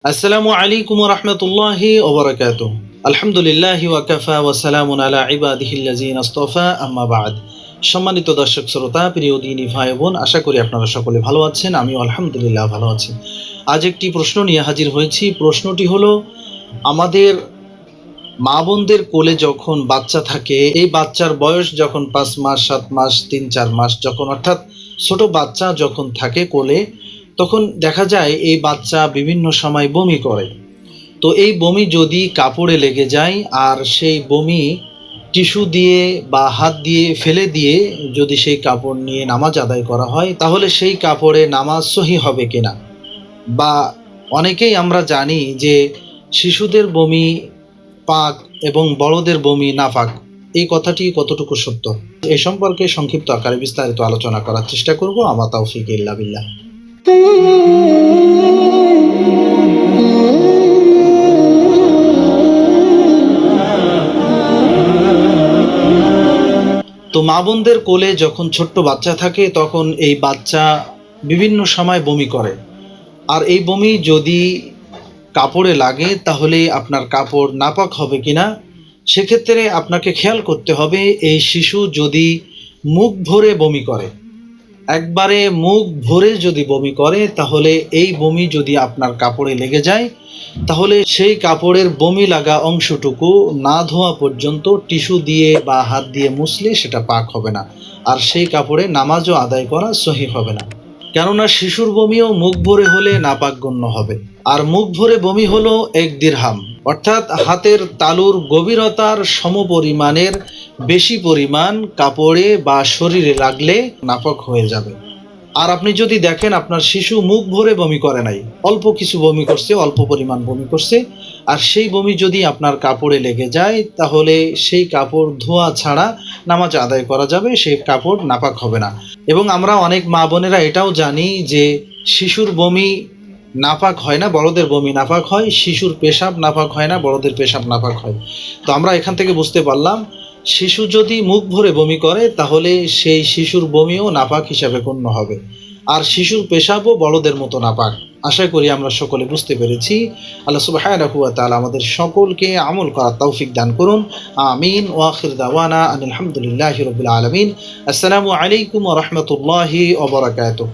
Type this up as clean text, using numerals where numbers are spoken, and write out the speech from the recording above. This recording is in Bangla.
আসসালামু আলাইকুম ওয়া রাহমাতুল্লাহি ওয়া বারাকাতুহু। আলহামদুলিল্লাহি ওয়া কাফা ওয়া সালামুন আলা ইবাদিহিল্লাযিনা ইসতাফা, আম্মা বা'দ। সম্মানিত দর্শক শ্রোতা, প্রিয় দিনী ভাই বোন, আশা করি আপনারা সকলে ভালো আছেন। আমিও আলহামদুলিল্লাহ ভালো আছি। আজ একটি প্রশ্ন নিয়ে হাজির হয়েছি। প্রশ্নটি হলো, আমাদের মা বোনদের কোলে যখন বাচ্চা থাকে, এই বাচ্চার বয়স যখন ৫ মাস, ৭ মাস, ৩-৪ মাস যখন, অর্থাৎ ছোট বাচ্চা যখন থাকে কোলে, তখন দেখা যায় এই বাচ্চা বিভিন্ন সময় বমি করে। তো এই বমি যদি কাপড়ে লেগে যায় আর সেই বমি টিস্যু দিয়ে বা হাত দিয়ে ফেলে দিয়ে যদি সেই কাপড় নিয়ে নামাজ আদায় করা হয়, তাহলে সেই কাপড়ে নামাজ সহি হবে কিনা? বা অনেকেই আমরা জানি যে শিশুদের বমি পাক এবং বড়দের বমি নাপাক। এই কথাটি কতটুকু সত্য? এ সম্পর্কে সংক্ষিপ্ত আকারে বিস্তারিত আলোচনা করার চেষ্টা করব। আমা তাওফিক ইল্লা বিল্লাহ। তো মা বোনদের কোলে যখন ছোট্ট বাচ্চা থাকে, তখন এই বাচ্চা বিভিন্ন সময় বমি করে। আর এই বমি যদি কাপড়ে লাগে, তাহলে আপনার কাপড় নাপাক হবে কিনা সেক্ষেত্রে আপনাকে খেয়াল করতে হবে। এই শিশু যদি মুখ ভরে বমি করে, একবারে মুখ ভরে যদি বমি করে, তাহলে এই বমি যদি আপনার কাপড়ে লেগে যায়, তাহলে সেই কাপড়ের বমি লাগা অংশটুকু না ধোয়া পর্যন্ত টিস্যু দিয়ে বা হাত দিয়ে মুছলে সেটা পাক হবে না, আর সেই কাপড়ে নামাজও আদায় করা সহি হবে না। কেননা শিশুর বমিও মুখ ভরে হলে নাপাক গণ্য হবে। আর মুখ ভরে বমি হলো 1 দিরহাম, অর্থাৎ হাতের তালুর গভীরতার সমপরিমাণের বেশি পরিমাণ কাপড়ে বা শরীরে লাগলে নাপাক হয়ে যাবে। আর আপনি যদি দেখেন আপনার শিশু মুখ ভরে বমি করে নাই, অল্প কিছু বমি করছে, অল্প পরিমাণ বমি করছে, আর সেই বমি যদি আপনার কাপড়ে লেগে যায়, তাহলে সেই কাপড় ধোয়া ছাড়া নামাজ আদায় করা যাবে, সেই কাপড় নাপাক হবে না। এবং আমরা অনেক মা বোনেরা এটাও জানি যে শিশুর বমি নাপাক হয় না, বড়দের বমি নাপাক হয়। শিশুর পেশাব নাপাক হয় না, বড়দের পেশাব নাপাক হয়। তো আমরা এখান থেকে বুঝতে পারলাম, শিশু যদি মুখ ভরে বমি করে, তাহলে সেই শিশুর বমিও নাপাক হিসাবে গণ্য হবে, আর শিশুর পেশাবও বড়দের মতো নাপাক। আশা করি আমরা সকলে বুঝতে পেরেছি। আল্লাহ সুবহানাহু ওয়া তাআলা আমাদের সকলকে আমল করার তৌফিক দান করুন। আমিন। ওয়া আখির দাওয়ানা আনিল হামদুলিল্লাহি রাব্বিল আলামিন। আসসালামু আলাইকুম ওয়া রাহমাতুল্লাহি ওয়া বারাকাতুহু।